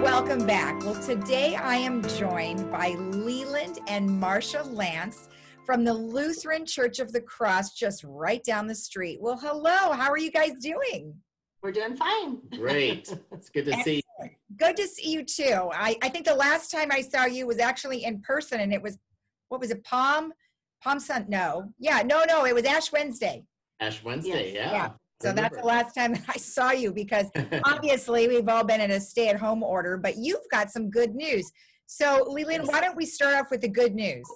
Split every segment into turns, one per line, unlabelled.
welcome back. Well, today I am joined by Leland and Marcia Lance from the Lutheran Church of the Cross, just right down the street. Well, hello. How are you guys doing?
We're doing fine.
Great. It's good to see you.
Good to see you too. I think the last time I saw you was actually in person, and it was, what was it, Palm Sun? No. Yeah, no, it was Ash Wednesday.
Ash Wednesday,
Yes.
yeah.
So that's the last time that I saw you, because obviously we've all been in a stay-at-home order, but you've got some good news. So Leland, why don't we start off with the good news?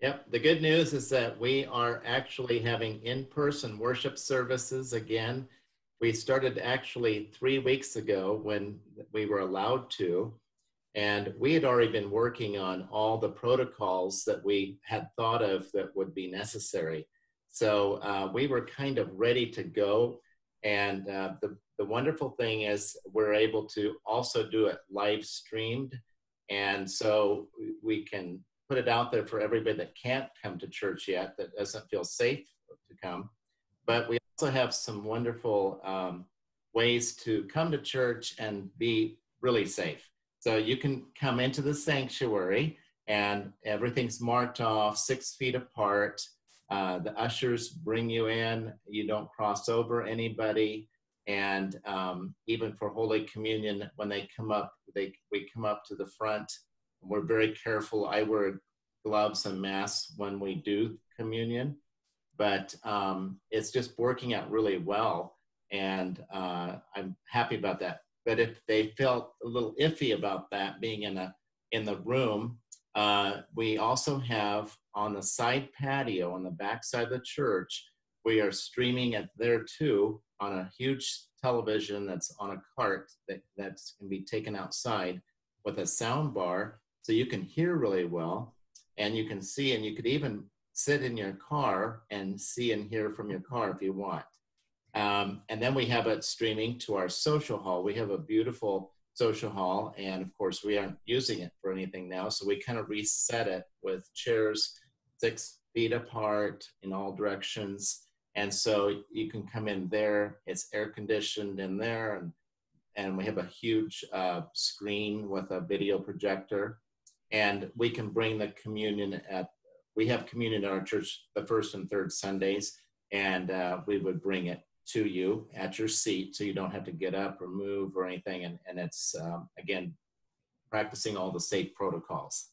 Yep. The good news is that we are actually having in-person worship services again. We started actually 3 weeks ago when we were allowed to, and we had already been working on all the protocols that we had thought of that would be necessary. So we were kind of ready to go, and the wonderful thing is we're able to also do it live streamed, and so we can put it out there for everybody that can't come to church yet, that doesn't feel safe to come. But we also have some wonderful ways to come to church and be really safe. So you can come into the sanctuary and everything's marked off 6 feet apart. The ushers bring you in, you don't cross over anybody. And even for Holy Communion, when they come up, we come up to the front. We're very careful. I wear gloves and masks when we do communion, but it's just working out really well. And I'm happy about that. But if they felt a little iffy about that being in the room, we also have on the side patio on the back side of the church, we are streaming it there too on a huge television that's on a cart that can be taken outside with a sound bar, so you can hear really well and you can see, and you could even sit in your car and see and hear from your car if you want. And then we have it streaming to our social hall. We have a beautiful social hall, and of course we aren't using it for anything now, so we kind of reset it with chairs 6 feet apart in all directions, and so you can come in there. It's air conditioned in there, and we have a huge screen with a video projector, and we can bring the communion we have communion in our church the first and third Sundays, and we would bring it to you at your seat, so you don't have to get up or move or anything. And it's, again, practicing all the safe protocols.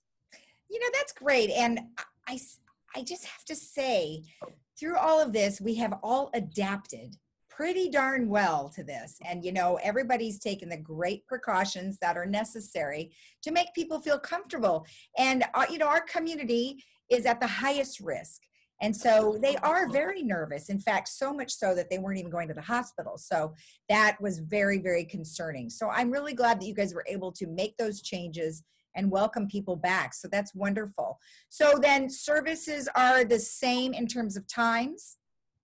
You know, that's great. And I just have to say, through all of this, we have all adapted pretty darn well to this. And, you know, everybody's taken the great precautions that are necessary to make people feel comfortable. And, you know, our community is at the highest risk. And so they are very nervous. In fact, so much so that they weren't even going to the hospital. So that was very, very concerning. So I'm really glad that you guys were able to make those changes and welcome people back. So that's wonderful. So then services are the same in terms of times?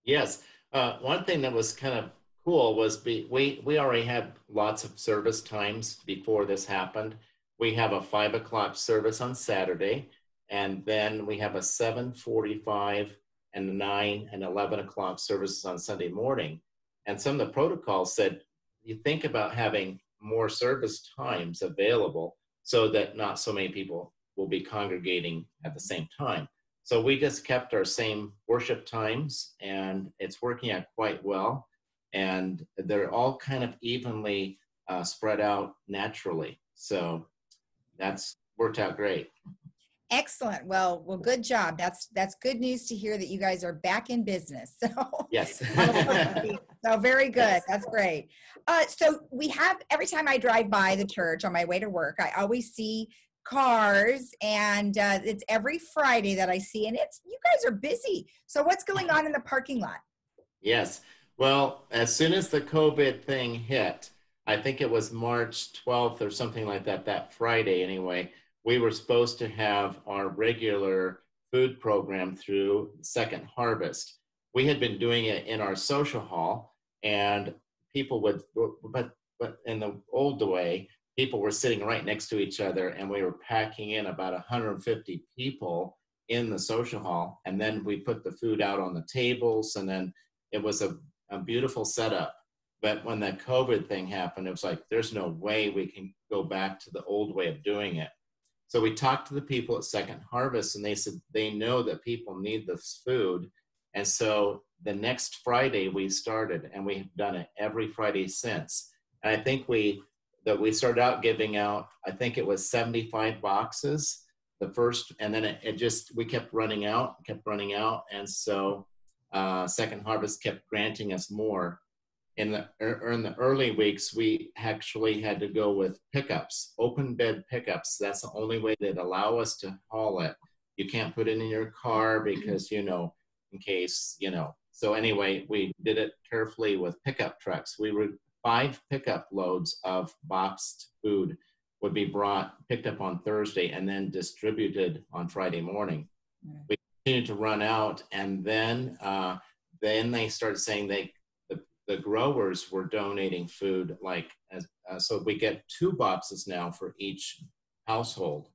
Yes. One thing that was kind of cool was we already had lots of service times before this happened. We have a 5 o'clock service on Saturday. And then we have a 7:45 and 9 and 11 o'clock services on Sunday morning. And some of the protocols said, you think about having more service times available so that not so many people will be congregating at the same time. So we just kept our same worship times, and it's working out quite well. And they're all kind of evenly spread out naturally. So that's worked out great.
Excellent. Well, good job. That's good news to hear that you guys are back in business. So
yes.
So very good.
Yes.
That's great. So we have, every time I drive by the church on my way to work, I always see cars, and it's every Friday that I see, and you guys are busy. So what's going on in the parking lot?
Yes. Well, as soon as the COVID thing hit, I think it was March 12th or something like that Friday anyway, we were supposed to have our regular food program through Second Harvest. We had been doing it in our social hall, and people would, but in the old way, people were sitting right next to each other, and we were packing in about 150 people in the social hall. And then we put the food out on the tables, and then it was a beautiful setup. But when the COVID thing happened, it was like, there's no way we can go back to the old way of doing it. So we talked to the people at Second Harvest, and they said they know that people need this food. And so the next Friday we started, and we've done it every Friday since. And I think we started out giving out, I think it was 75 boxes the first, and then we kept running out. And so Second Harvest kept granting us more. In the early weeks, we actually had to go with pickups, open bed pickups. That's the only way they'd allow us to haul it. You can't put it in your car because, in case, So anyway, we did it carefully with pickup trucks. 5 pickup loads of boxed food would be picked up on Thursday and then distributed on Friday morning. We continued to run out, and then they started saying the growers were donating food, so we get 2 boxes now for each household.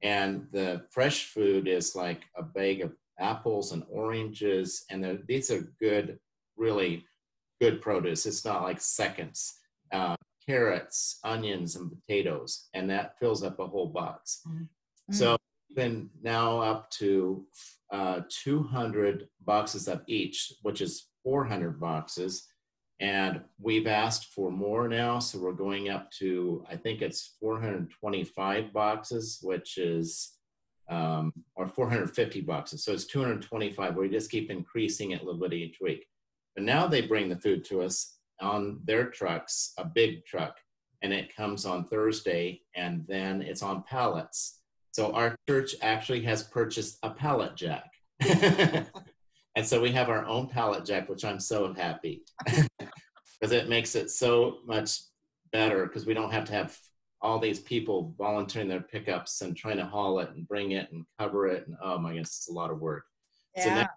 And the fresh food is like a bag of apples and oranges, and these are good, really good produce. It's not like seconds. Carrots, onions, and potatoes, and that fills up a whole box. Mm-hmm. So we've been now up to 200 boxes of each, which is 400 boxes. And we've asked for more now, so we're going up to, I think it's 425 boxes, which is, or 450 boxes. So it's 225. We just keep increasing it a little bit each week. But now they bring the food to us on their trucks, a big truck, and it comes on Thursday, and then it's on pallets. So our church actually has purchased a pallet jack. And so we have our own pallet jack, which I'm so happy because it makes it so much better, because we don't have to have all these people volunteering their pickups and trying to haul it and bring it and cover it. And oh my goodness, it's a lot of work. Yeah. So now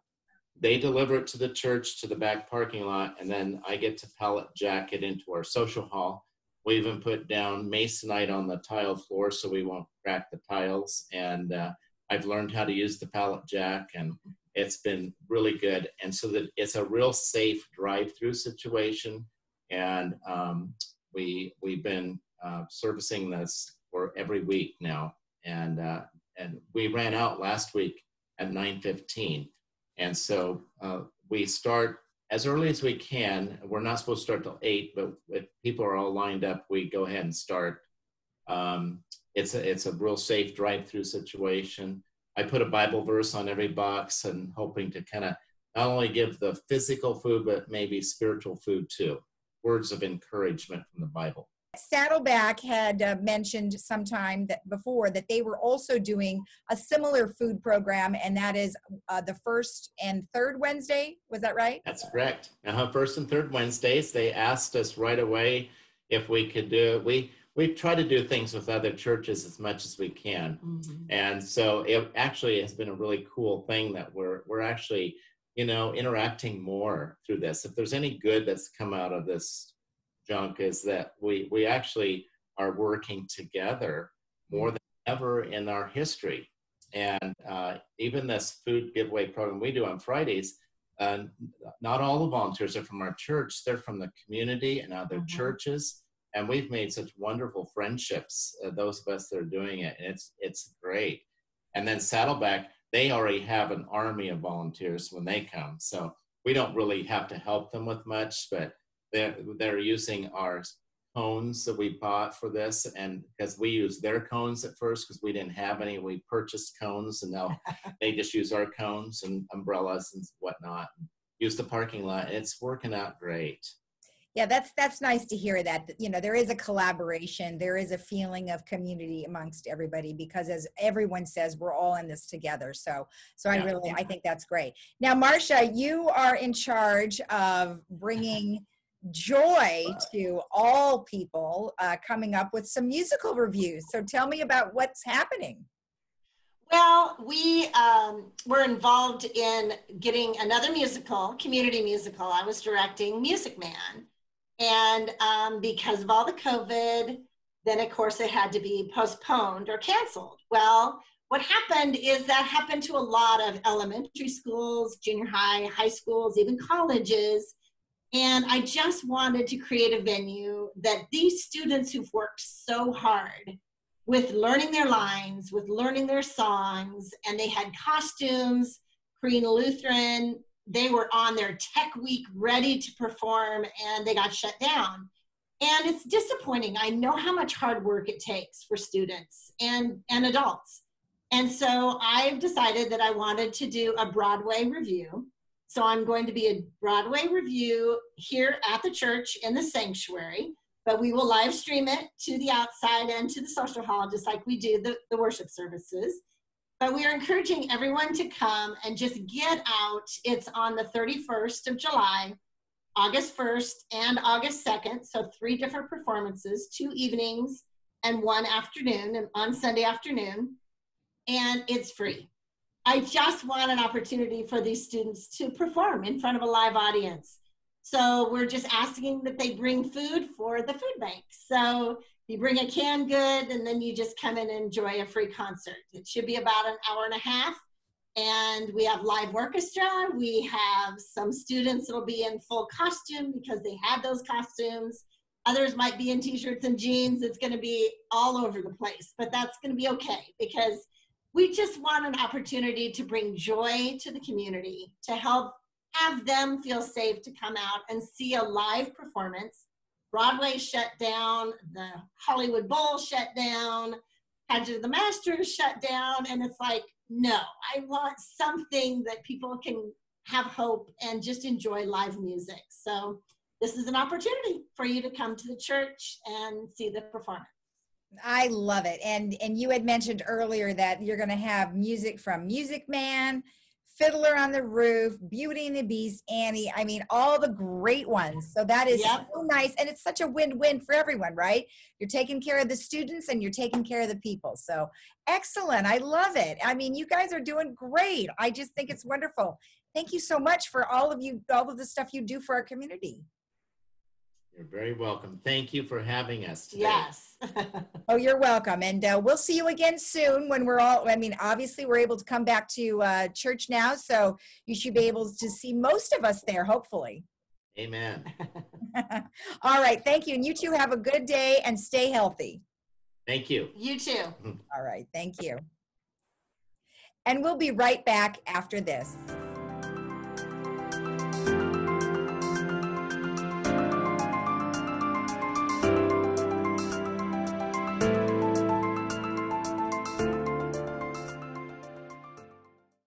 they deliver it to the church, to the back parking lot, and then I get to pallet jack it into our social hall. We even put down masonite on the tile floor so we won't crack the tiles. And I've learned how to use the pallet jack, and it's been really good. And so that it's a real safe drive-through situation. And we've been servicing this for every week now. And we ran out last week at 9:15. And so we start as early as we can. We're not supposed to start till 8, but if people are all lined up, we go ahead and start. It's a real safe drive-through situation. I put a Bible verse on every box, and hoping to kind of not only give the physical food, but maybe spiritual food too. Words of encouragement from the Bible.
Saddleback had mentioned sometime before that they were also doing a similar food program, and that is the first and third Wednesday. Was that right?
That's correct. First and third Wednesdays. They asked us right away if we could do it. We try to do things with other churches as much as we can. Mm-hmm. And so it actually has been a really cool thing that we're actually, interacting more through this. If there's any good that's come out of this junk, is that we actually are working together more than ever in our history. And even this food giveaway program we do on Fridays, not all the volunteers are from our church. They're from the community and other mm-hmm. churches. And we've made such wonderful friendships, those of us that are doing it. And it's great. And then Saddleback, they already have an army of volunteers when they come. So we don't really have to help them with much, but they're using our cones that we bought for this. And because we used their cones at first because we didn't have any, we purchased cones, and now they just use our cones and umbrellas and whatnot. Use the parking lot. It's working out great.
Yeah, that's nice to hear that, there is a collaboration. There is a feeling of community amongst everybody, because as everyone says, we're all in this together. So yeah. I think that's great. Now, Marcia, you are in charge of bringing joy to all people, coming up with some musical reviews. So tell me about what's happening.
Well, we were involved in getting another musical, community musical. I was directing Music Man. And because of all the COVID, then of course it had to be postponed or canceled. Well, what happened is that happened to a lot of elementary schools, junior high, high schools, even colleges. And I just wanted to create a venue that these students who've worked so hard with learning their lines, with learning their songs, and they had costumes, Korean Lutheran, they were on their tech week ready to perform, and they got shut down. And it's disappointing. I know how much hard work it takes for students and adults. And so I've decided that I wanted to do a Broadway review. So I'm going to be a Broadway review here at the church in the sanctuary, but we will live stream it to the outside and to the social hall, just like we do the worship services. But we are encouraging everyone to come and just get out. It's on the 31st of July, August 1st, and August 2nd. So 3 different performances, 2 evenings and 1 afternoon, and on Sunday afternoon. And it's free. I just want an opportunity for these students to perform in front of a live audience. So we're just asking that they bring food for the food bank. So you bring a canned good, and then you just come in and enjoy a free concert. It should be about an hour and a half. And we have live orchestra. We have some students that'll be in full costume because they had those costumes. Others might be in t-shirts and jeans. It's gonna be all over the place, but that's gonna be okay, because we just want an opportunity to bring joy to the community, to help have them feel safe to come out and see a live performance. Broadway shut down, the Hollywood Bowl shut down, Pageant of the Masters shut down, and it's like, no, I want something that people can have hope and just enjoy live music. So this is an opportunity for you to come to the church and see the performance.
I love it. And you had mentioned earlier that you're going to have music from Music Man, Fiddler on the Roof, Beauty and the Beast, Annie. I mean, all the great ones. So that is so nice. And it's such a win-win for everyone, right? You're taking care of the students and you're taking care of the people. So excellent. I love it. I mean, you guys are doing great. I just think it's wonderful. Thank you so much for all of the stuff you do for our community.
You're very welcome. Thank you for having us today.
Yes.
Oh, you're welcome. And we'll see you again soon when we're all, I mean, obviously we're able to come back to church now, so you should be able to see most of us there, hopefully.
Amen.
All right. Thank you. And you two have a good day and stay healthy.
Thank you.
You too.
All right. Thank you. And we'll be right back after this.